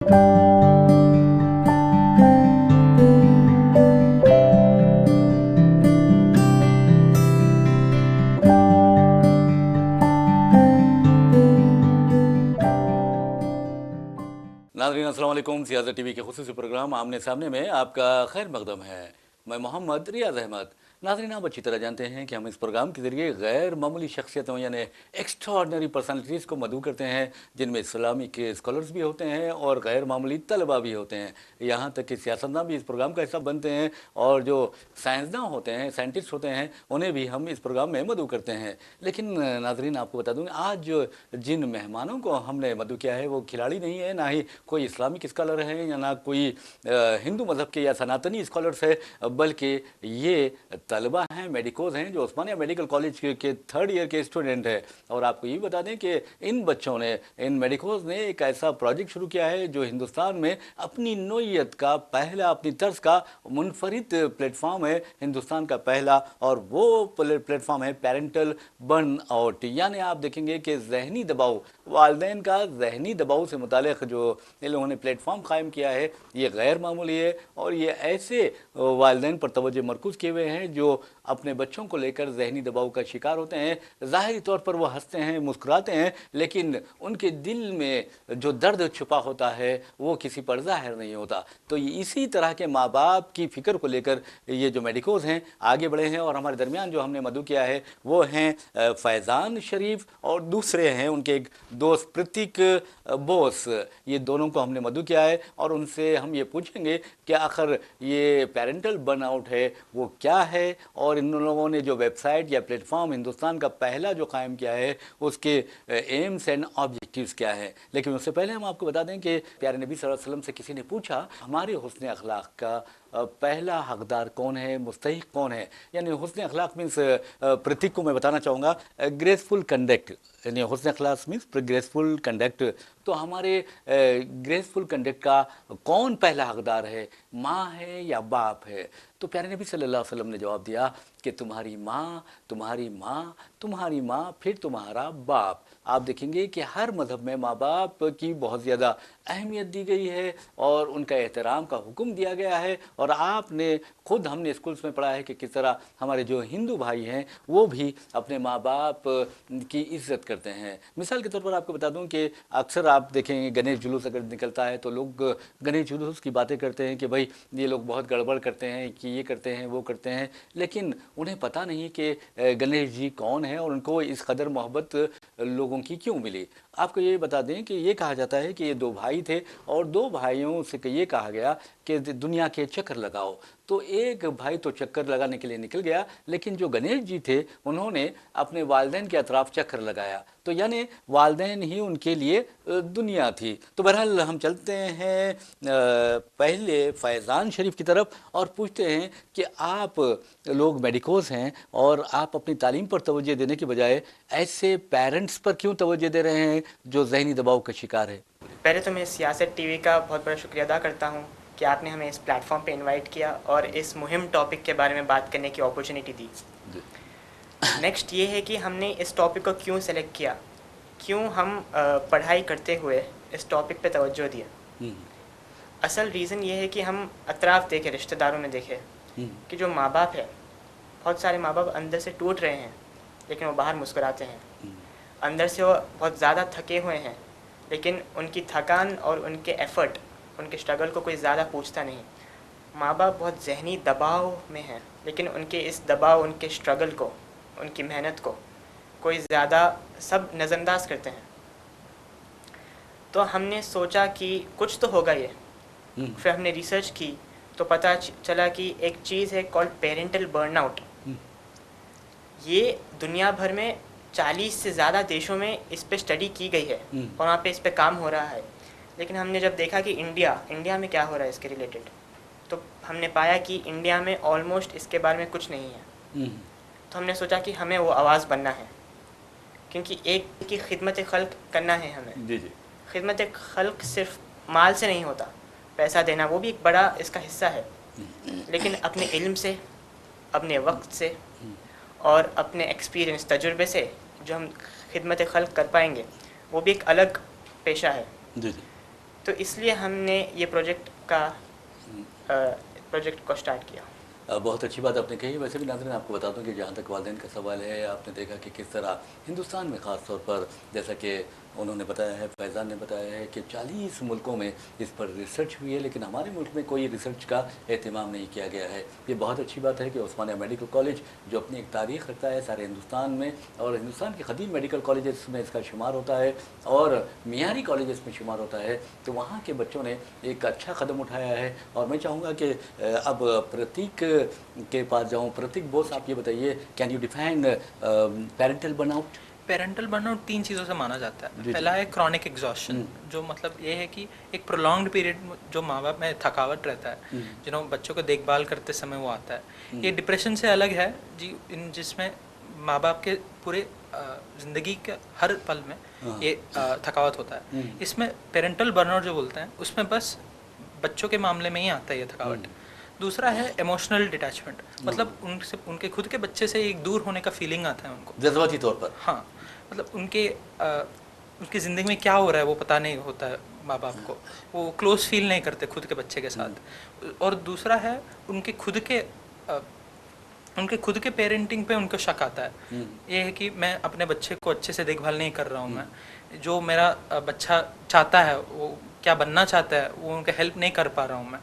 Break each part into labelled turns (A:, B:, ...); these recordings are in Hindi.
A: नाज़रीन अस्सलाम वालेकुम। सियासत टीवी के खुसूसी प्रोग्राम आमने सामने में आपका खैर मकदम है। मैं मोहम्मद रियाज अहमद। नाज़रीन, आप अच्छी तरह जानते हैं कि हम इस प्रोग्राम के ज़रिए गैर मामूली शख्सियतों यानी एक्स्ट्राऑर्डिनरी पर्सनैलिटीज़ को मदऊ करते हैं, जिनमें इस्लामिक स्कॉलर्स भी होते हैं और गैर मामूली तलबा भी होते हैं। यहाँ तक कि सियासतदान भी इस प्रोग्राम का हिस्सा बनते हैं और जो साइंसदान होते हैं, साइंटिस्ट होते हैं, उन्हें भी हम इस प्रोग्राम में मदऊ करते हैं। लेकिन नाज़रीन, आपको बता दूँ, आज जो जिन मेहमानों को हमने मदऊ किया है वो खिलाड़ी नहीं है, ना ही कोई इस्लामिक स्कॉलर है, या ना कोई हिंदू मज़हब के या सनातनी स्कॉलर्स है, बल्कि ये तलबा हैं, मेडिकोज हैं, जो उस्मानिया मेडिकल कॉलेज के थर्ड ईयर के स्टूडेंट हैं। और आपको ये बता दें कि इन बच्चों ने, इन मेडिकोज ने एक ऐसा प्रोजेक्ट शुरू किया है जो हिंदुस्तान में अपनी नोयत का पहला, अपनी तर्ज का मुनफरिद प्लेटफॉर्म है, हिंदुस्तान का पहला। और वो प्लेटफॉर्म है पेरेंटल बर्न आउट। यानी आप देखेंगे कि जहनी दबाव, वालदैन का जहनी दबाव से मुतालिक जो इन लोगों ने प्लेटफॉर्म कायम किया है, ये गैर मामूली है। और ये ऐसे वालदैन पर तवज्जो मरकूज़ किए हुए हैं जो अपने बच्चों को लेकर जहनी दबाव का शिकार होते हैं। ज़ाहिरी तौर पर वो हंसते हैं, मुस्कुराते हैं, लेकिन उनके दिल में जो दर्द छुपा होता है वो किसी पर ज़ाहिर नहीं होता। तो इसी तरह के माँ बाप की फ़िक्र को लेकर ये जो मेडिकोज हैं आगे बढ़े हैं। और हमारे दरमियान जो हमने मदऊ किया है वो हैं फैज़ान शरीफ और दूसरे हैं उनके एक दोस्त प्रतीक बोस। ये दोनों को हमने मदऊ किया है और उनसे हम ये पूछेंगे कि आखिर ये पेरेंटल बर्नआउट है वो क्या है, और इन लोगों ने जो वेबसाइट या प्लेटफॉर्म हिंदुस्तान का पहला जो कायम किया है उसके एम्स एंड ऑब्जेक्टिव्स क्या है। लेकिन उससे पहले हम आपको बता दें कि प्यारे नबी सल्लल्लाहु अलैहि वसल्लम से किसी ने पूछा हमारे हुस्न अखलाक का पहला हकदार कौन है, मुस्तहिक कौन है। यानी हुस्न अखलाक मीन्स, प्रतीक को मैं बताना चाहूँगा, ग्रेसफुल कंडक्ट। यानी हुस्न अखलाक मीन्स ग्रेसफुल कंडक्ट। तो हमारे ग्रेसफुल कंडक्ट का कौन पहला हकदार है, माँ है या बाप है। तो प्यारे नबी सल्लल्लाहु अलैहि वसल्लम ने जवाब दिया कि तुम्हारी माँ, तुम्हारी माँ, तुम्हारी माँ, फिर तुम्हारा बाप। आप देखेंगे कि हर मज़हब में माँ बाप की बहुत ज़्यादा अहमियत दी गई है और उनका एहतराम का हुक्म दिया गया है। और आपने खुद, हमने स्कूल्स में पढ़ा है कि किस तरह हमारे जो हिंदू भाई हैं वो भी अपने माँ बाप की इज़्ज़त करते हैं। मिसाल के तौर पर आपको बता दूं कि अक्सर आप देखेंगे गणेश जुलूस अगर निकलता है तो लोग गणेश जुलूस की बातें करते हैं कि भाई ये लोग बहुत गड़बड़ करते हैं, कि ये करते हैं, वो करते हैं। लेकिन उन्हें पता नहीं कि गणेश जी कौन है और उनको इस कदर मोहब्बत लोगों की क्यों मिली। आपको ये बता दें कि ये कहा जाता है कि ये दो भाई थे और दो भाइयों से ये कहा गया कि दुनिया के चक्कर लगाओ। तो एक भाई तो चक्कर लगाने के लिए निकल गया, लेकिन जो गणेश जी थे उन्होंने अपने वालदैन के अतराफ चक्कर लगाया। तो यानी वालदैन ही उनके लिए दुनिया थी। तो बहरहाल हम चलते हैं पहले फैज़ान शरीफ की तरफ और पूछते हैं कि आप लोग मेडिकोज हैं और आप अपनी तालीम पर तवज्जो देने के बजाय ऐसे पेरेंट्स पर क्यों तवज्जो दे रहे हैं जो ज़हनी दबाव का शिकार है।
B: पहले तो मैं सियासत टीवी का बहुत बड़ा शुक्रिया अदा करता हूँ कि आपने हमें इस प्लेटफॉर्म पे इनवाइट किया और इस मुहिम टॉपिक के बारे में बात करने की अपॉर्चुनिटी दी। नेक्स्ट ये है कि हमने इस टॉपिक को क्यों सेलेक्ट किया, क्यों हम पढ़ाई करते हुए इस टॉपिक पे तवज्जो दिया। असल रीज़न ये है कि हम अतराफ़ देखे, रिश्तेदारों में देखे कि जो माँ बाप है, बहुत सारे माँ बाप अंदर से टूट रहे हैं लेकिन वो बाहर मुस्कुराते हैं। अंदर से वो बहुत ज़्यादा थके हुए हैं लेकिन उनकी थकान और उनके एफ़र्ट, उनके स्ट्रगल को कोई ज़्यादा पूछता नहीं। माँ बाप बहुत ज़हनी दबाव में हैं लेकिन उनके इस दबाव, उनके स्ट्रगल को, उनकी मेहनत को कोई ज़्यादा, सब नज़रअंदाज करते हैं। तो हमने सोचा कि कुछ तो होगा ये। फिर हमने रिसर्च की तो पता चला कि एक चीज़ है कॉल्ड पेरेंटल बर्नआउट। ये दुनिया भर में 40 से ज़्यादा देशों में इस पे स्टडी की गई है और वहाँ पे इस पे काम हो रहा है। लेकिन हमने जब देखा कि इंडिया में क्या हो रहा है इसके रिलेटेड, तो हमने पाया कि इंडिया में ऑलमोस्ट इसके बारे में कुछ नहीं है। तो हमने सोचा कि हमें वो आवाज़ बनना है, क्योंकि एक की खिदमत खल्क करना है हमें।
A: जी जी।
B: खिदमत खल्क सिर्फ माल से नहीं होता, पैसा देना वो भी एक बड़ा इसका हिस्सा है, लेकिन अपने इल्म से, अपने वक्त से और अपने एक्सपीरियंस, तजुर्बे से जो हम खिदमत खल्क कर पाएंगे वो भी एक अलग पेशा है।
A: जी जी।
B: तो इसलिए हमने ये प्रोजेक्ट को स्टार्ट किया।
A: बहुत अच्छी बात आपने कही। वैसे भी नाज़रीन आपको बता दूं कि जहाँ तक वालिदैन का सवाल है, आपने देखा कि किस तरह हिंदुस्तान में ख़ास तौर पर, जैसा कि उन्होंने बताया है, फैज़ान ने बताया है कि 40 मुल्कों में इस पर रिसर्च हुई है, लेकिन हमारे मुल्क में कोई रिसर्च का एहतमाम नहीं किया गया है। ये बहुत अच्छी बात है कि उस्मानिया मेडिकल कॉलेज जो अपनी एक तारीख़ रखता है सारे हिंदुस्तान में, और हिंदुस्तान के क़दीम मेडिकल कॉलेजेस में इसका शुमार होता है और मियारी कॉलेजेस में शुमार होता है, तो वहाँ के बच्चों ने एक अच्छा कदम उठाया है। और मैं चाहूँगा कि अब प्रतीक के पास जाऊँ। प्रतीक बोस, आप ये बताइए, can you define parental burnout?
C: Parental burnout 3 चीज़ों से माना जाता है।
A: जी।
C: पहला है क्रॉनिक एग्जॉस्शन, जो मतलब ये है कि एक प्रोलॉन्ग्ड पीरियड जो माँ बाप में थकावट रहता है, जिन्होंने बच्चों को देखभाल करते समय वो आता है। ये डिप्रेशन से अलग है जी, जिसमें माँ बाप के पूरे ज़िंदगी के हर पल में ये थकावट होता है। इसमें पेरेंटल बर्नआउट जो बोलते हैं, उसमें बस बच्चों के मामले में ही आता है ये थकावट। दूसरा है इमोशनल डिटैचमेंट, मतलब उनसे, उनके खुद के बच्चे से एक दूर होने का फीलिंग आता है उनको,
A: जज्बाती तौर पर।
C: हाँ, मतलब उनकी ज़िंदगी में क्या हो रहा है वो पता नहीं होता है माँ बाप को, वो क्लोज फील नहीं करते खुद के बच्चे के साथ। और दूसरा है उनके खुद के पेरेंटिंग पे उनको शक आता है। ये है कि मैं अपने बच्चे को अच्छे से देखभाल नहीं कर रहा हूँ, मैं जो मेरा बच्चा चाहता है, वो क्या बनना चाहता है, वो उनके हेल्प नहीं कर पा रहा हूँ मैं।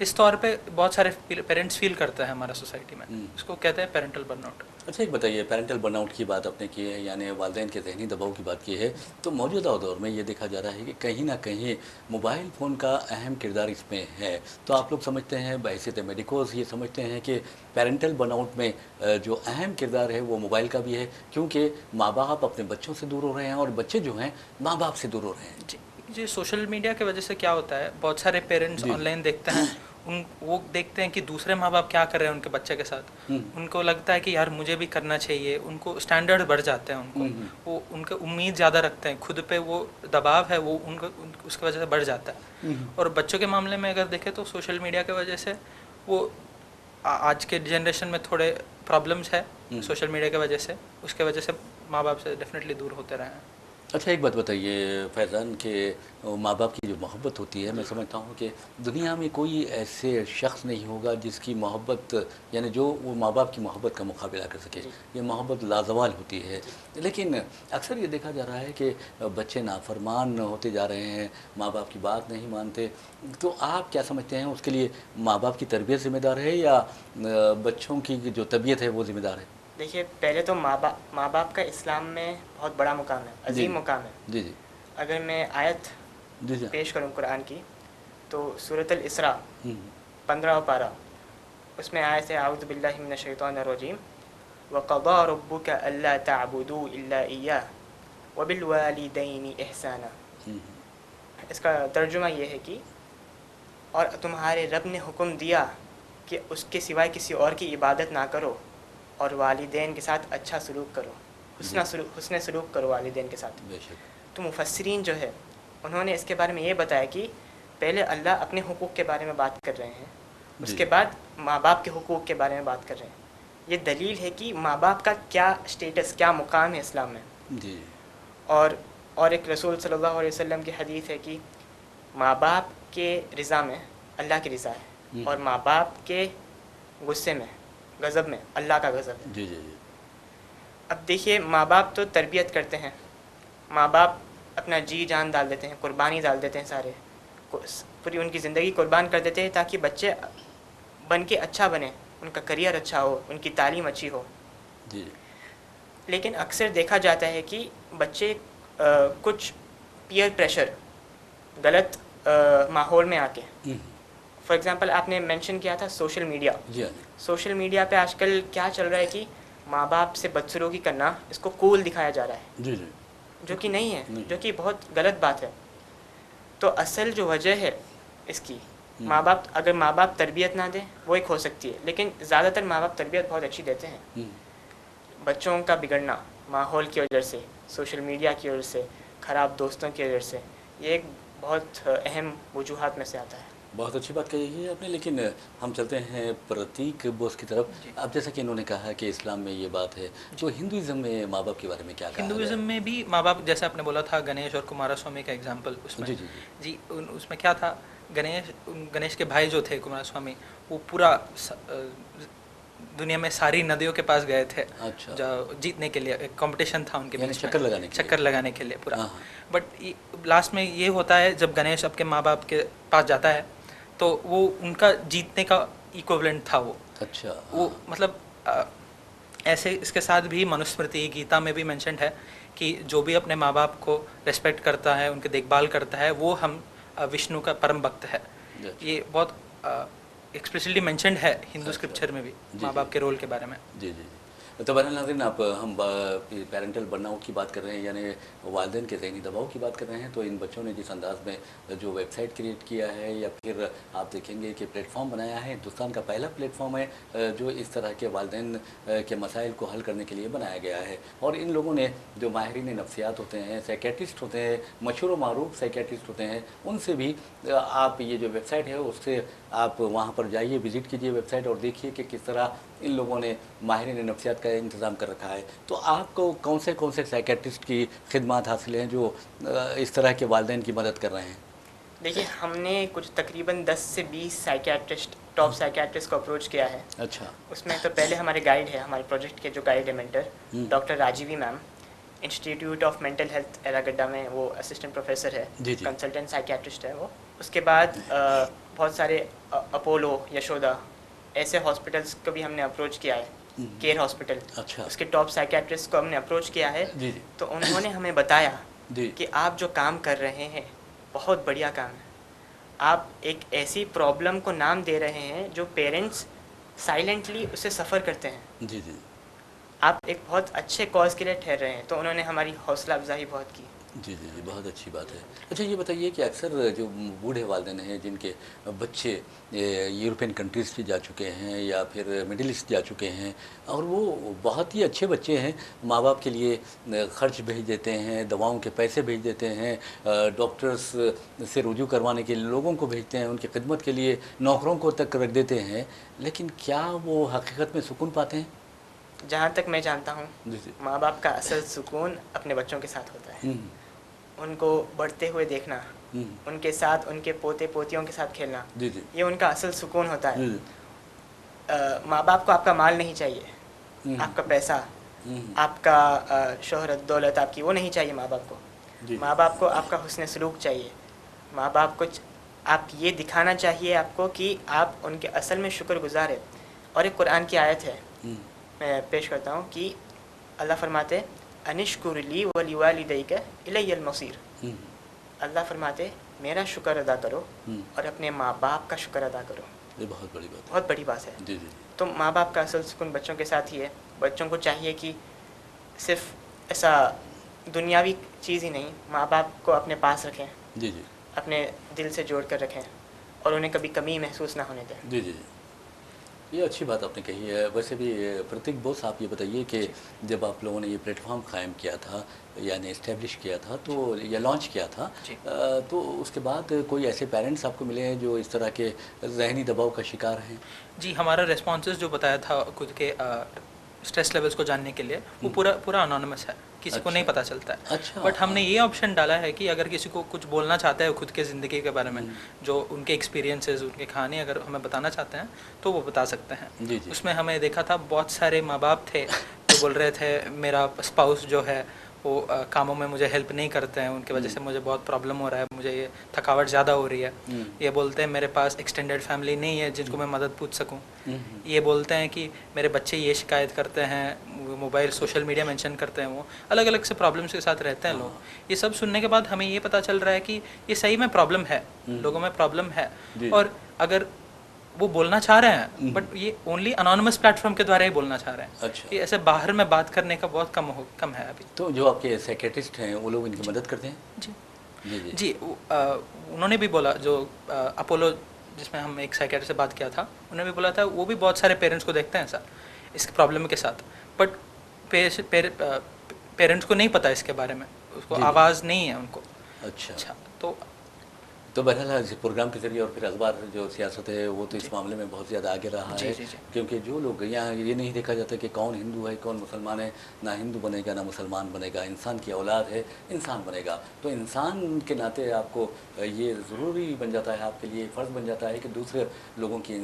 C: इस तौर पे बहुत सारे पेरेंट्स फील करता है हमारा सोसाइटी में, इसको कहते हैं पेरेंटल बर्नआउट।
A: अच्छा, एक बताइए, पेरेंटल बर्नआउट की बात आपने की है, यानी वालिदैन के ज़हनी दबाव की बात की है, तो मौजूदा दौर में ये देखा जा रहा है कि कहीं ना कहीं मोबाइल फ़ोन का अहम किरदार इसमें है। तो आप लोग समझते हैं, बहैसियत मेडिकोस ये समझते हैं कि पेरेंटल बर्नआउट में जो अहम किरदार है वो मोबाइल का भी है, क्योंकि माँ बाप अपने बच्चों से दूर हो रहे हैं और बच्चे जो हैं माँ बाप से दूर हो रहे हैं।
C: जी, सोशल मीडिया की वजह से क्या होता है, बहुत सारे पेरेंट्स ऑनलाइन देखते हैं, वो देखते हैं कि दूसरे माँ बाप क्या कर रहे हैं उनके बच्चे के साथ, उनको लगता है कि यार मुझे भी करना चाहिए, उनको स्टैंडर्ड बढ़ जाते हैं, वो उनके उम्मीद ज़्यादा रखते हैं, खुद पे वो दबाव है वो उसकी वजह से बढ़ जाता है। और बच्चों के मामले में अगर देखें तो सोशल मीडिया की वजह से वो आज के जनरेशन में थोड़े प्रॉब्लम्स है सोशल मीडिया की वजह से, उसके वजह से माँ बाप से डेफिनेटली दूर होते रहे हैं।
A: अच्छा, एक बात बताइए फैज़ान, के माँ बाप की जो मोहब्बत होती है, मैं समझता हूँ कि दुनिया में कोई ऐसे शख्स नहीं होगा जिसकी मोहब्बत, यानी जो वो माँ बाप की मोहब्बत का मुकाबला कर सके। ये मोहब्बत लाजवाल होती है, लेकिन अक्सर ये देखा जा रहा है कि बच्चे नाफरमान होते जा रहे हैं, माँ बाप की बात नहीं मानते। तो आप क्या समझते हैं, उसके लिए माँ बाप की तरबियत ज़िम्मेदार है या बच्चों की जो तबीयत है वो ज़िम्मेदार है?
B: देखिए, पहले तो माँ बाप का इस्लाम में बहुत बड़ा मुकाम है, अजीम मुकाम है।
A: जी जी।
B: अगर मैं आयत पेश करूँ कुरान की, तो सूरत अल इसरा 15 पारा, उसमें आयत है, आऊज़ु बिल्लाहि मिनश शैतानिर रजीम, व क़ज़ा रब्बुका अल्ला तअबुदू इल्ला इय्याहु व बिल वालिदैनि इहसाना। इसका तर्जुमा ये है कि और तुम्हारे रब ने हुक्म दिया कि उसके सिवाय किसी और की इबादत ना करो और वालिदैन के साथ अच्छा सलूक करो, हुस्न सलूक करो वालिदैन के साथ। तो मुफस्सिरीन जो है उन्होंने इसके बारे में ये बताया कि पहले अल्लाह अपने हुकूक के बारे में बात कर रहे हैं, उसके बाद माँ बाप के हुकूक के बारे में बात कर रहे हैं। ये दलील है कि माँ बाप का क्या स्टेटस, क्या मुकाम है इस्लाम में जी। और एक रसूल सल्लल्लाहु अलैहि वसल्लम की हदीस है कि माँ बाप के रिज़ा में अल्लाह की रिज़ा है और माँ बाप के गुस्से में, गज़ब में अल्लाह का गज़ब है।
A: जी जी जी।
B: अब देखिए, माँ बाप तो तरबियत करते हैं, माँ बाप अपना जी जान डाल देते हैं, कुर्बानी डाल देते हैं, सारे पूरी उनकी ज़िंदगी कुर्बान कर देते हैं ताकि बच्चे बन के अच्छा बने, उनका करियर अच्छा हो, उनकी तालीम अच्छी हो जी। लेकिन अक्सर देखा जाता है कि बच्चे कुछ पीयर प्रेशर, गलत माहौल में आके, फॉर एग्ज़ाम्पल आपने मेंशन किया था सोशल मीडिया। सोशल मीडिया पे आजकल क्या चल रहा है कि माँ बाप से बदसलूकी करना, इसको कूल दिखाया जा रहा है जी जी। जो कि नहीं है, जो कि बहुत गलत बात है। तो असल जो वजह है इसकी, माँ बाप, अगर माँ बाप तरबियत ना दें वो एक हो सकती है, लेकिन ज़्यादातर माँ बाप तरबियत बहुत अच्छी देते हैं। बच्चों का बिगड़ना माहौल की वजह से, सोशल मीडिया की वजह से, ख़राब दोस्तों की वजह से, ये एक बहुत अहम वजूहात में से आता है।
A: बहुत अच्छी बात कही है आपने, लेकिन हम चलते हैं प्रतीक बोस की तरफ। अब जैसा कि इन्होंने कहा कि इस्लाम में ये बात है, तो हिंदुइज्म में माँ बाप के बारे में क्या कहा गया
C: हिंदुइज्म
A: है?
C: में भी माँ बाप, जैसे आपने बोला था गणेश और कुमारस्वामी का एग्जाम्पल, उसमें
A: जी जी जी।
C: उसमें क्या था, गणेश के भाई जो थे कुमारस्वामी, वो पूरा दुनिया में सारी नदियों के पास गए थे
A: अच्छा।
C: जो जीतने के लिए, एक कंपटीशन था उनके
A: यानी
C: बीच
A: चक्कर
C: में,
A: लगाने के लिए।
C: चक्कर लगाने के लिए पूरा।
A: हाँ हाँ।
C: बट लास्ट में ये होता है जब गणेश आपके माँ बाप के पास जाता है तो वो उनका जीतने का इक्विवेलेंट था वो।
A: अच्छा।
C: वो
A: हाँ।
C: मतलब ऐसे इसके साथ भी मनुस्मृति गीता में भी मेंशन्ड है कि जो भी अपने माँ बाप को रेस्पेक्ट करता है, उनकी देखभाल करता है, वो हम विष्णु का परम भक्त है।
A: अच्छा।
C: ये बहुत एक्सप्लिसिटली मेंशन्ड है हिंदू
A: अच्छा।
C: स्क्रिप्चर में भी
A: जी
C: माँ
A: जी
C: बाप के रोल के बारे में।
A: जी जी। तो बहरहाल नाज़रीन, आप हम पेरेंटल बर्नआउट की बात कर रहे हैं, यानी वालिदैन के ज़हनी दबाव की बात कर रहे हैं। तो इन बच्चों ने जिस अंदाज में जो वेबसाइट क्रिएट किया है, या फिर आप देखेंगे कि प्लेटफॉर्म बनाया है, हिंदुस्तान का पहला प्लेटफॉर्म है जो इस तरह के वालिदैन के मसाइल को हल करने के लिए बनाया गया है। और इन लोगों ने जो माहिरीन नफ्सियात होते हैं, साइकेट्रिस्ट होते हैं, मशहूर मारूफ साइकेट्रिस्ट होते हैं, उनसे भी आप ये जो वेबसाइट है उससे आप वहाँ पर जाइए, विज़िट कीजिए वेबसाइट और देखिए कि किस तरह इन लोगों ने माहिरीन नफ्सियात का इंतज़ाम कर रखा है। तो आपको कौन से साइकेट्रिस्ट की खिदमत हासिल हैं जो इस तरह के वालिदैन की मदद कर रहे हैं?
B: देखिए, हमने कुछ तकरीबन 10 से 20 साइकियाट्रिस्ट, टॉप साइकियाट्रिस्ट को अप्रोच किया है।
A: अच्छा।
B: उसमें तो पहले हमारे गाइड है, हमारे प्रोजेक्ट के जो गाइड है, mentor, doctor Rajeevi ma'am, institute of mental health Erragadda में वो असिस्टेंट प्रोफेसर है,
A: जी जी।
B: कंसल्टेंट साइकियाट्रिस्ट है वो। उसके बाद बहुत सारे अपोलो, यशोदा, ऐसे हॉस्पिटल्स को भी हमने अप्रोच किया है, केयर हॉस्पिटल।
A: अच्छा।
B: उसके टॉप साइकियाट्रिस्ट को हमने अप्रोच किया है।
A: जी जी
B: तो उन्होंने हमें बताया
A: जी।
B: कि आप जो काम कर रहे हैं बहुत बढ़िया काम है। आप एक ऐसी प्रॉब्लम को नाम दे रहे हैं जो पेरेंट्स साइलेंटली उससे सफ़र करते हैं।
A: जी जी
B: आप एक बहुत अच्छे कॉज के लिए ठहर रहे हैं। तो उन्होंने हमारी हौसला अफजाई बहुत की।
A: जी जी जी, बहुत अच्छी बात है। अच्छा, ये बताइए कि अक्सर जो बूढ़े वालिदैन हैं जिनके बच्चे यूरोपियन कंट्रीज़ से जा चुके हैं या फिर मिडिल ईस्ट जा चुके हैं, और वो बहुत ही अच्छे बच्चे हैं, माँ बाप के लिए खर्च भेज देते हैं, दवाओं के पैसे भेज देते हैं, डॉक्टर्स से रुजू करवाने के लिए लोगों को भेजते हैं, उनकी खिदमत के लिए नौकरों को तक रख देते हैं, लेकिन क्या वो हकीकत में सुकून पाते हैं?
B: जहाँ तक मैं जानता हूँ,
A: जी जी।
B: माँ बाप का असल सुकून अपने बच्चों के साथ होता है। उनको बढ़ते हुए देखना, उनके साथ, उनके पोते पोतियों के साथ खेलना,
A: जी जी
B: ये उनका असल सुकून होता है।
A: जी।
B: माँ बाप को आपका माल नहीं चाहिए, आपका पैसा, आपका शोहरत, दौलत आपकी, वो नहीं चाहिए माँ बाप को।
A: जी।
B: माँ बाप को आपका हुस्न सलूक चाहिए। माँ बाप को आप ये दिखाना चाहिए आपको कि आप उनके असल में शुक्रगुजार है। और एक कुरान की आयत है, मैं पेश करता हूँ कि अल्लाह फरमाते अनिश्कुरली वली वालिदैका इलैयल मसीर। अल्लाह फरमाते मेरा शुक्र अदा करो और अपने माँ बाप का शुक्र अदा करो।
A: ये बहुत बड़ी बात है।
B: बहुत बड़ी बात है।
A: जी जी
B: तो माँ बाप का असल सुकून बच्चों के साथ ही है। बच्चों को चाहिए कि सिर्फ ऐसा दुनियावी चीज़ ही नहीं, माँ बाप को अपने पास रखें,
A: जी जी
B: अपने दिल से जोड़ कर रखें और उन्हें कभी कमी महसूस ना होने दें।
A: जी जी। ये अच्छी बात आपने कही है। वैसे भी प्रतीक बोस, आप ये बताइए कि जब आप लोगों ने ये प्लेटफॉर्म कायम किया था, यानी इस्टेब्लिश किया था, तो या लॉन्च किया था, तो उसके बाद कोई ऐसे पेरेंट्स आपको मिले हैं जो इस तरह के ज़हनी दबाव का शिकार हैं?
C: जी, हमारा रेस्पॉन्सेज जो बताया था खुद के स्ट्रेस लेवल्स को जानने के लिए, वो पूरा अनोनिमस है, किसी को नहीं पता चलता है।
A: अच्छा।
C: बट हमने ये ऑप्शन डाला है कि अगर किसी को कुछ बोलना चाहता है खुद के ज़िंदगी के बारे में, जो उनके एक्सपीरियंसेस, उनके कहानी अगर हमें बताना चाहते हैं तो वो बता सकते हैं।
A: जी जी।
C: उसमें हमें देखा था बहुत सारे माँ बाप थे जो बोल रहे थे मेरा स्पाउस जो है वो कामों में मुझे हेल्प नहीं करते हैं, उनकी वजह से मुझे बहुत प्रॉब्लम हो रहा है, मुझे ये थकावट ज़्यादा हो रही है। ये बोलते हैं मेरे पास एक्सटेंडेड फैमिली नहीं है जिनको मैं मदद पूछ सकूं। ये बोलते हैं कि मेरे बच्चे ये शिकायत करते हैं, मोबाइल सोशल मीडिया मेंशन करते हैं, वो अलग अलग से प्रॉब्लम्स के साथ रहते हैं लोग। ये सब सुनने के बाद हमें ये पता चल रहा है कि ये सही में प्रॉब्लम है, लोगों में प्रॉब्लम है। और अगर वो बोलना चाह रहे हैं बट ये ओनली अनोनिमस प्लेटफॉर्म के द्वारा ही बोलना चाह रहे हैं।
A: अच्छा।
C: ये ऐसे बाहर में बात करने का बहुत कम है अभी।
A: तो जो आपके साइकेट्रिस्ट हैं वो लोग इनकी मदद करते हैं?
C: जी
A: जी जी
C: जी। उन्होंने भी बोला, जो अपोलो जिसमें हम एक साइकेट्रिस्ट से बात किया था, उन्होंने भी बोला था वो भी बहुत सारे पेरेंट्स को देखते हैं सर इसके प्रॉब्लम के साथ, बट पेरेंट्स को नहीं पता इसके बारे में, उसको आवाज़ नहीं है उनको।
A: अच्छा।
C: अच्छा, तो
A: तो बहरहाल इस प्रोग्राम के जरिए और फिर अखबार जो सियासत है वो तो इस मामले में बहुत ज़्यादा आगे रहा है, क्योंकि जो लोग यहाँ ये नहीं देखा जाता कि कौन हिंदू है कौन मुसलमान है, ना हिंदू बनेगा ना मुसलमान बनेगा, इंसान की औलाद है इंसान बनेगा। तो इंसान के नाते आपको ये ज़रूरी बन जाता है, आपके लिए फ़र्ज़ बन जाता है कि दूसरे लोगों की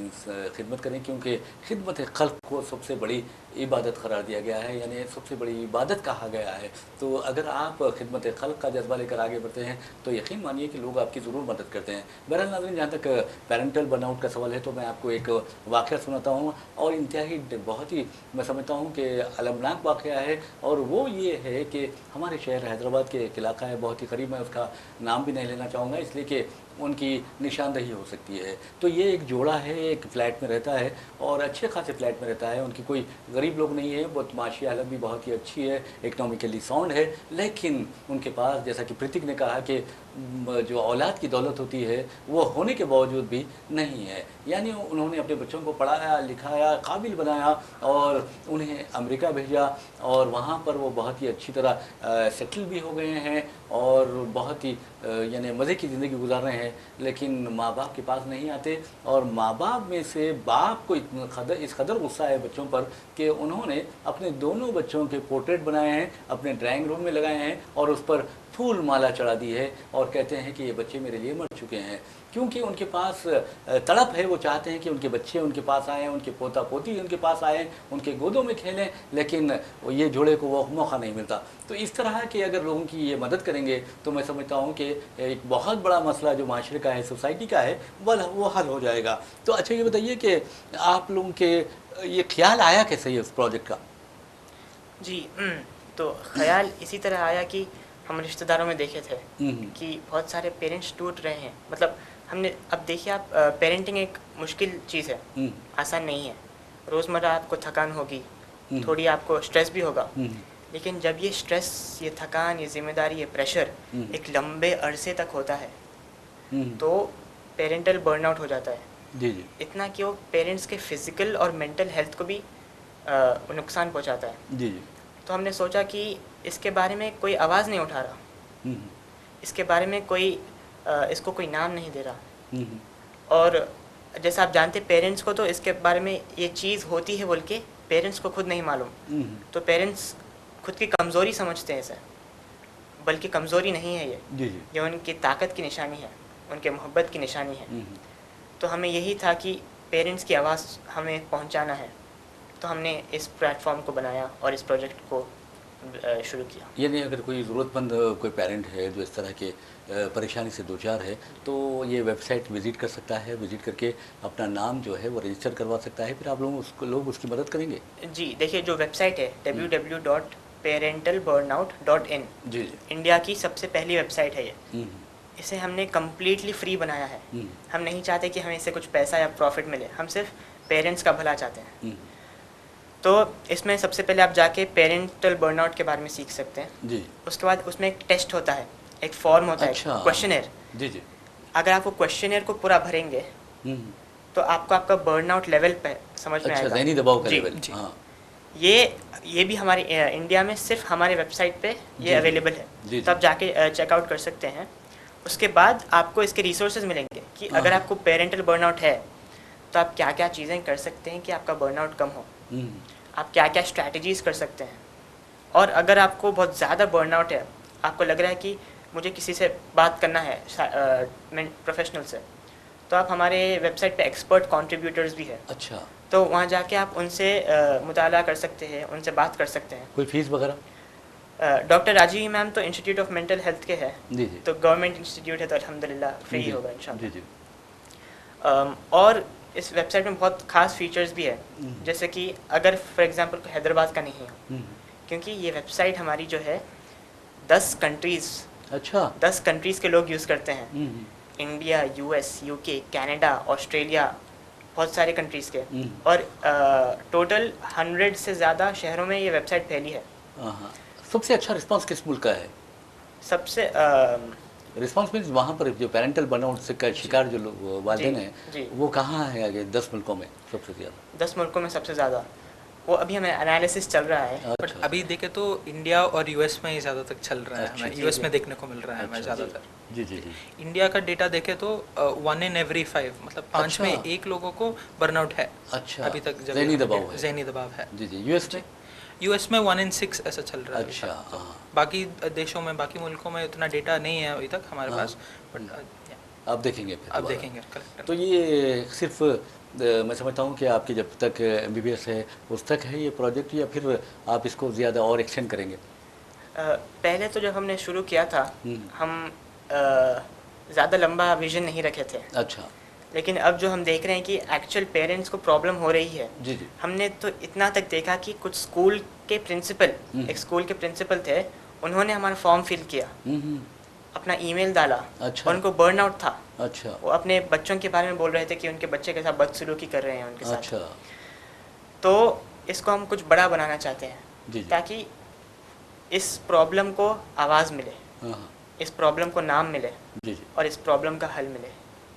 A: खिदमत करें, क्योंकि खिदमत खल्क़ को सबसे बड़ी इबादत करार दिया गया है, यानी सबसे बड़ी इबादत कहा गया है। तो अगर आप खिदमत खल्क़ का जज्बा लेकर आगे बढ़ते हैं तो यकीन मानिए कि लोग आपकी ज़रूर मदद करते हैं। बहरहाल नाज़रीन, जहाँ तक पेरेंटल बर्नआउट का सवाल है तो मैं आपको एक वाक़या सुनाता हूँ, और इंतहाई बहुत ही मैं समझता हूँ कि अलमनाक वाक़या है, और वो ये है कि हमारे शहर हैदराबाद के एक इलाका है, बहुत ही करीब, मैं उसका नाम भी नहीं लेना चाहूँगा इसलिए कि उनकी निशानदही हो सकती है। तो ये एक जोड़ा है, एक फ़्लैट में रहता है और अच्छे खासे फ्लैट में रहता है, उनकी कोई गरीब लोग नहीं है, बहुत माशी हालत भी बहुत ही अच्छी है, इकनॉमिकली साउंड है, लेकिन उनके पास जैसा कि प्रतीक ने कहा कि जो औलाद की दौलत होती है वो होने के बावजूद भी नहीं है। यानी उन्होंने अपने बच्चों को पढ़ाया लिखाया, काबिल बनाया और उन्हें अमेरिका भेजा, और वहाँ पर वो बहुत ही अच्छी तरह सेटल भी हो गए हैं और बहुत ही यानी मज़े की ज़िंदगी गुजार रहे हैं। लेकिन माँ बाप के पास नहीं आते, और माँ बाप में से बाप को इस कदर गुस्सा है बच्चों पर कि उन्होंने अपने दोनों बच्चों के पोर्ट्रेट बनाए हैं, अपने ड्राइंग रूम में लगाए हैं और उस पर फूल माला चढ़ा दी है, और कहते हैं कि ये बच्चे मेरे लिए मर चुके हैं। क्योंकि उनके पास तड़प है, वो चाहते हैं कि उनके बच्चे उनके पास आएँ, उनके पोता पोती उनके पास आएँ, उनके गोदों में खेलें, लेकिन ये जोड़े को वो मौका नहीं मिलता। तो इस तरह के अगर लोगों की ये मदद करेंगे तो मैं समझता हूँ कि एक बहुत बड़ा मसला जो माशरे का है, सोसाइटी का है, वो हल हो जाएगा। तो अच्छा ये बताइए कि आप लोगों के ये ख्याल आया कैसे है उस प्रोजेक्ट का?
B: जी, तो ख्याल इसी तरह आया कि हम रिश्तेदारों में देखे थे कि बहुत सारे पेरेंट्स टूट रहे हैं। मतलब हमने, अब देखिए आप, पेरेंटिंग एक मुश्किल चीज़ है, आसान नहीं है। रोज़मर्रा आपको थकान होगी, थोड़ी आपको स्ट्रेस भी होगा, लेकिन जब ये स्ट्रेस, ये थकान, ये जिम्मेदारी, ये प्रेशर एक लंबे अरसे तक होता है तो पेरेंटल बर्नआउट हो जाता है।
A: जी जी।
B: इतना कि वो पेरेंट्स के फिज़िकल और मेंटल हेल्थ को भी नुकसान पहुंचाता है।
A: जी जी।
B: तो हमने सोचा कि इसके बारे में कोई आवाज़ नहीं उठा रहा, इसके बारे में कोई इसको कोई नाम नहीं दे रहा। और जैसा आप जानते, पेरेंट्स को तो इसके बारे में ये चीज़ होती है बोल के पेरेंट्स को खुद नहीं मालूम। तो पेरेंट्स खुद की कमज़ोरी समझते हैं इसे, बल्कि कमज़ोरी नहीं है ये।
A: जी जी।
B: ये उनकी ताकत की निशानी है, उनके मोहब्बत की निशानी है। तो हमें यही था कि पेरेंट्स की आवाज़ हमें पहुंचाना है, तो हमने इस प्लेटफॉर्म को बनाया और इस प्रोजेक्ट को शुरू किया।
A: यानी अगर कोई ज़रूरतमंद कोई पेरेंट है जो इस तरह के परेशानी से दो चार है तो ये वेबसाइट विज़िट कर सकता है, विज़िट करके अपना नाम जो है वो रजिस्टर करवा सकता है, फिर आप लोग उसकी मदद करेंगे?
B: जी, देखिए जो वेबसाइट है www.parentalburnout.in,
A: जी जी।
B: इंडिया की सबसे पहली वेबसाइट है ये। इसे हमने कम्प्लीटली फ्री बनाया है। हम नहीं चाहते कि हमें इससे कुछ पैसा या प्रॉफिट मिले, हम सिर्फ पेरेंट्स का भला चाहते हैं। तो इसमें सबसे पहले आप जाके पेरेंटल बर्नआउट के बारे में सीख सकते हैं।
A: जी।
B: उसके बाद उसमें एक टेस्ट होता है, एक फॉर्म होता है, क्वेश्चनेयर।
A: जी जी।
B: अगर आप वो क्वेश्चनेयर को पूरा भरेंगे तो आपको आपका बर्नआउट लेवल पे समझ में आएगा।
A: ज़हनी दबाव का
B: जी,
A: लेवल।
B: जी।
A: हाँ।
B: ये भी हमारे इंडिया में सिर्फ हमारे वेबसाइट पे ये अवेलेबल है।
A: जी,
B: तो आप जाके चेकआउट कर सकते हैं। उसके बाद आपको इसके रिसोर्सेज मिलेंगे कि अगर आपको पेरेंटल बर्नआउट है तो आप क्या क्या चीज़ें कर सकते हैं कि आपका बर्नआउट कम हो, आप क्या क्या स्ट्रैटेजीज़ कर सकते हैं। और अगर आपको बहुत ज़्यादा बर्नआउट है, आपको लग रहा है कि मुझे किसी से बात करना है प्रोफेशनल से, तो आप हमारे वेबसाइट पे एक्सपर्ट कंट्रीब्यूटर्स भी है।
A: अच्छा।
B: तो वहाँ जाके आप उनसे मुताला कर सकते हैं, उनसे बात कर सकते हैं।
A: कोई फीस वगैरह?
B: डॉक्टर राजीव मैम तो इंस्टीट्यूट ऑफ मेंटल हेल्थ के है।
A: जी जी।
B: तो गवर्नमेंट इंस्टीट्यूट है तो अल्हम्दुलिल्लाह फ्री
A: जी,
B: होगा इंशाल्लाह।
A: जी जी।
B: और इस वेबसाइट में बहुत ख़ास फीचर्स भी है, जैसे कि अगर फॉर एग्जांपल हैदराबाद का नहीं है, क्योंकि ये वेबसाइट हमारी जो है 10 कंट्रीज़,
A: अच्छा,
B: 10 कंट्रीज़ के लोग यूज़ करते हैं। India, US, UK, Canada, Australia, बहुत सारे कंट्रीज़ के। और टोटल 100 से ज़्यादा शहरों में ये वेबसाइट फैली है।
A: सबसे अच्छा रिस्पांस किस मुल्क का है?
B: सबसे
A: रिस्पांस मीन्स वहाँ पर जो पेरेंटल बर्नआउट से का शिकार जो लोग वालिदैन हैं वो कहाँ है आगे 10 मुल्कों में सबसे ज़्यादा?
B: 10 मुल्कों में सबसे ज़्यादा वो अभी हमें एनालिसिस चल रहा है।
C: बट
A: अच्छा,
C: अभी देखे तो इंडिया और यूएस में ही ज़्यादा तक चल रहा है,
A: अच्छा,
C: हमें
B: जी,
C: यूएस
B: जी।
C: में देखने को मिल रहा है हमें
A: अच्छा,
C: ज़्यादातर।
A: जी जी जी।
C: इंडिया का डेटा देखे तो 1 in every 5 मतलब 5 में
A: अच्छा।
C: 1 लोगों को बर्नआउट है
A: अच्छा,
C: अभी तक। जब
A: ज़हनी
C: यहाँ
A: दबाव
C: पे
A: है।
C: ज़हनी दबाव है।
A: जी जी। यूएस में?
C: यूएस में 1 in 6 ऐसा चल रहा है अभी
A: अच्छा,
C: तक। तो
A: हाँ।
C: बाकी देशों में, बाकी मुल्कों में उतना डेटा नहीं है अभी तक हमारे
A: हाँ।
C: पास, बट
A: आप देखेंगे फिर
C: अब
A: दोबारा।
C: देखेंगे कलेक्टर।
A: तो ये सिर्फ मैं समझता हूँ कि आपकी जब तक एमबीबीएस है उस तक है ये प्रोजेक्ट, या फिर आप इसको ज़्यादा और एक्सटेंड करेंगे?
B: पहले तो जब हमने शुरू किया था हम ज़्यादा लंबा विजन नहीं रखे थे,
A: अच्छा।
B: लेकिन अब जो हम देख रहे हैं कि एक्चुअल पेरेंट्स को प्रॉब्लम हो रही है,
A: जी जी।
B: हमने तो इतना तक देखा कि कुछ स्कूल के प्रिंसिपल, एक स्कूल के प्रिंसिपल थे, उन्होंने हमारा फॉर्म फिल किया,
A: हम्म।
B: अपना ईमेल डाला,
A: अच्छा।
B: उनको बर्नआउट था।
A: अच्छा।
B: वो अपने बच्चों के बारे में बोल रहे थे कि उनके बच्चे के साथ बदसलूकी कर रहे हैं उनके साथ।
A: अच्छा।
B: तो इसको हम कुछ बड़ा बनाना चाहते हैं,
A: जी जी।
B: ताकि इस प्रॉब्लम को आवाज़ मिले,
A: हाँ हाँ।
B: इस प्रॉब्लम को नाम मिले
A: जी जी।
B: और इस प्रॉब्लम का हल मिले।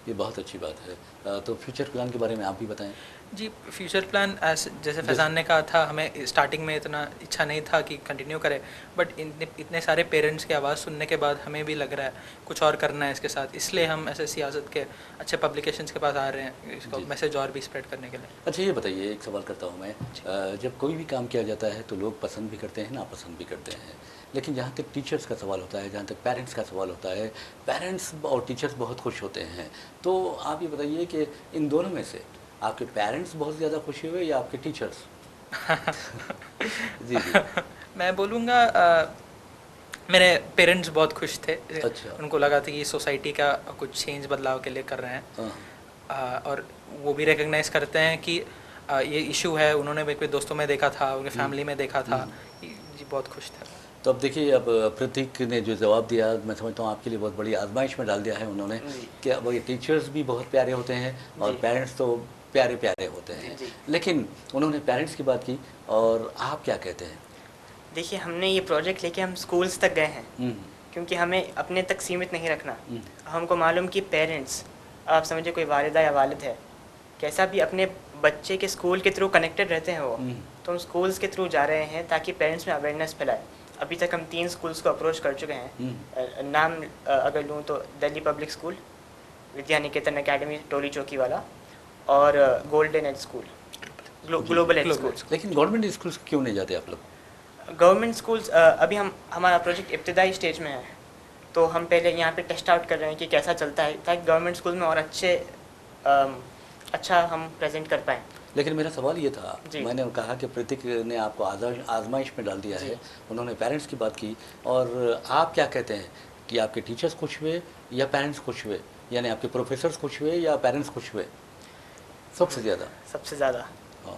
A: ये बहुत अच्छी बात है। तो फ्यूचर प्लान के बारे में आप भी बताएं।
C: जी, फ्यूचर प्लान जैसे फैज़ान ने कहा था, हमें स्टार्टिंग में इतना इच्छा नहीं था कि कंटिन्यू करें, बट इतने सारे पेरेंट्स की आवाज़ सुनने के बाद हमें भी लग रहा है कुछ और करना है इसके साथ, इसलिए हम ऐसे सियासत के अच्छे पब्लिकेशंस के पास आ रहे हैं इसको
A: जी।
C: मैसेज और भी स्प्रेड करने के लिए।
A: अच्छा, ये बताइए, एक सवाल करता हूँ मैं। जब कोई भी काम किया जाता है तो लोग पसंद भी करते हैं, नापसंद भी करते हैं, लेकिन जहाँ तक टीचर्स का सवाल होता है, जहाँ तक पेरेंट्स का सवाल होता है, पेरेंट्स और टीचर्स बहुत खुश होते हैं। तो आप ये बताइए कि इन दोनों में से आपके पेरेंट्स बहुत ज़्यादा खुशी हुए या आपके टीचर्स? जी जी।
C: मैं बोलूँगा मेरे पेरेंट्स बहुत खुश थे।
A: अच्छा।
C: उनको लगा था कि सोसाइटी का कुछ चेंज बदलाव के लिए कर रहे हैं।
A: हाँ।
C: और वो भी रिकग्नाइज़ करते हैं कि ये इशू है, उन्होंने भी अपने दोस्तों में देखा था, उनके फैमिली में देखा था। जी, बहुत खुश थे।
A: तो अब देखिए, अब प्रतीक ने जो जवाब दिया, मैं समझता हूँ आपके लिए बहुत बड़ी आजमाइश में डाल दिया है उन्होंने, कि अब ये टीचर्स भी बहुत प्यारे होते हैं और पेरेंट्स तो प्यारे प्यारे होते हैं, लेकिन उन्होंने पेरेंट्स की बात की। और आप क्या कहते हैं?
B: देखिए, हमने ये प्रोजेक्ट लेके हम स्कूल्स तक गए हैं, क्योंकि हमें अपने तक सीमित नहीं रखना। हमको मालूम कि पेरेंट्स, आप समझिए कोई वालिदा या वालिद है, कैसा भी अपने बच्चे के स्कूल के थ्रू कनेक्टेड रहते हैं वो, तो हम स्कूल्स के थ्रू जा रहे हैं ताकि पेरेंट्स में अवेयरनेस फैलाए। अभी तक हम 3 स्कूल्स को अप्रोच कर चुके हैं। नाम अगर लूँ तो Delhi public school, Vidya Niketan academy Toli Chowki वाला, और golden age school, global age school.
A: लेकिन गवर्नमेंट स्कूल्स क्यों नहीं जाते आप लोग?
B: गवर्नमेंट स्कूल्स अभी हमारा प्रोजेक्ट इब्तदाई स्टेज में है, तो हम पहले यहाँ पे टेस्ट आउट कर रहे हैं कि कैसा चलता है, ताकि गवर्नमेंट स्कूल में और अच्छा हम प्रेजेंट कर पाएँ।
A: लेकिन मेरा सवाल ये था,
B: जी।
A: मैंने कहा कि प्रतीक ने आपको आजमाइश में डाल दिया है, उन्होंने पेरेंट्स की बात की, और आप क्या कहते हैं कि आपके टीचर्स खुश हुए या पेरेंट्स खुश हुए, यानी आपके प्रोफेसर्स खुश हुए या पेरेंट्स खुश हुए सबसे ज़्यादा?
B: सबसे ज़्यादा।
A: हाँ।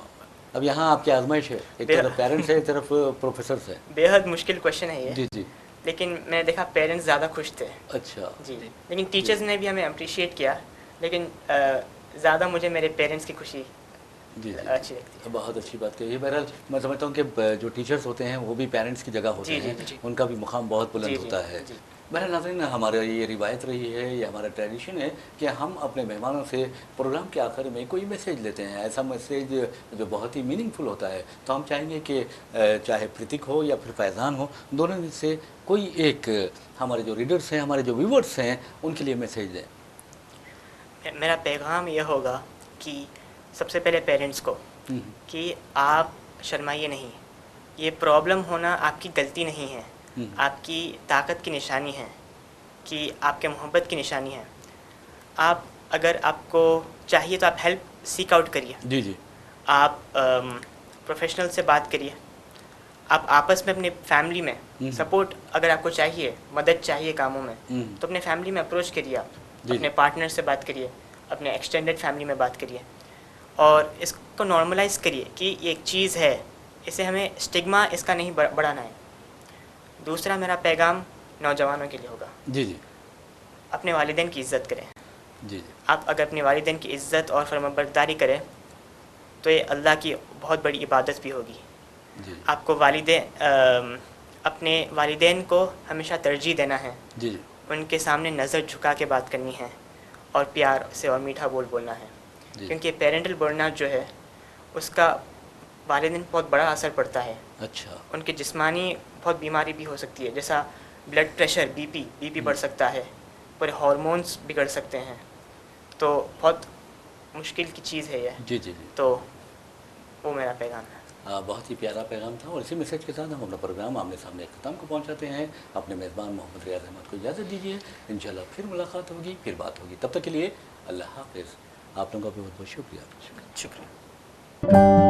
A: अब यहाँ आपकी आजमाइश है, एक तरफ पेरेंट्स है, एक तरफ प्रोफेसर्स है।
B: बेहद मुश्किल क्वेश्चन है ये।
A: जी जी।
B: लेकिन मैंने देखा पेरेंट्स ज़्यादा खुश थे।
A: अच्छा।
B: जी, लेकिन टीचर्स ने भी हमें अप्रिशिएट किया, लेकिन ज़्यादा मुझे मेरे पेरेंट्स की खुशी
A: जी जी,
B: अच्छी लगती है।
A: बहुत अच्छी बात कही है। बहरहाल मैं समझता हूँ कि जो टीचर्स होते हैं वो भी पेरेंट्स की जगह होते
B: जी,
A: हैं,
B: जी।
A: उनका भी मुकाम बहुत बुलंद
B: जी, जी,
A: होता है।
B: जी।
A: बहरहाल नाज़रीन, हमारा ये रिवायत रही है, ये हमारा ट्रेडिशन है कि हम अपने मेहमानों से प्रोग्राम के आखिर में कोई मैसेज लेते हैं, ऐसा मैसेज जो बहुत ही मीनिंगफुल होता है। तो हम चाहेंगे कि चाहे प्रतीक हो या फिर फैज़ान हो, दोनों में से कोई एक हमारे जो रीडर्स हैं, हमारे जो व्यूवर्स हैं, उनके लिए मैसेज दें।
B: मेरा पैगाम ये होगा कि सबसे पहले पेरेंट्स को कि आप शर्माइए नहीं, ये प्रॉब्लम होना आपकी गलती नहीं है, आपकी ताकत की निशानी है, कि आपके मोहब्बत की निशानी है। आप अगर आपको चाहिए तो आप हेल्प सीक आउट करिए।
A: जी जी।
B: आप प्रोफेशनल से बात करिए, आप आपस में अपने फैमिली में सपोर्ट, अगर आपको चाहिए, मदद चाहिए कामों में, तो अपने फैमिली में अप्रोच करिए। आप अपने पार्टनर से बात करिए, अपने एक्सटेंडेड फैमिली में बात करिए, और इसको नॉर्मलाइज करिए कि ये एक चीज़ है, इसे हमें स्टिग्मा इसका नहीं बढ़ाना है। दूसरा मेरा पैगाम नौजवानों के लिए होगा,
A: जी जी।
B: अपने वालिदैन की इज़्ज़त करें।
A: जी जी।
B: आप अगर अपने वालिदैन की इज़्ज़त और फरमाबरदारी करें तो ये अल्लाह की बहुत बड़ी इबादत भी होगी।
A: जी।
B: आपको अपने वालिदैन को हमेशा तरजीह देना है।
A: जी जी।
B: उनके सामने नज़र झुका के बात करनी है और प्यार से और मीठा बोलना है, क्योंकि पेरेंटल बर्नआउट जो है उसका वालिदैन बहुत बड़ा असर पड़ता है।
A: अच्छा।
B: उनकी जिस्मानी बहुत बीमारी भी हो सकती है, जैसा ब्लड प्रेशर, बीपी बढ़ सकता है, पूरे हार्मोन्स बिगड़ सकते हैं, तो बहुत मुश्किल की चीज़ है ये।
A: जी जी जी।
B: तो वो मेरा पैगाम है।
A: बहुत ही प्यारा पैगाम था, और इसी मैसेज के साथ हम अपना प्रोग्राम आमने सामने ख़त्म को पहुंचाते हैं। अपने मेज़बान मोहम्मद रियाज अहमद को इजाज़त दीजिए। इंशाल्लाह फिर मुलाकात होगी, फिर बात होगी। तब तक के लिए अल्लाह हाफ़िज़। आप लोगों का भी बहुत बहुत शुक्रिया।
B: शुक्रिया।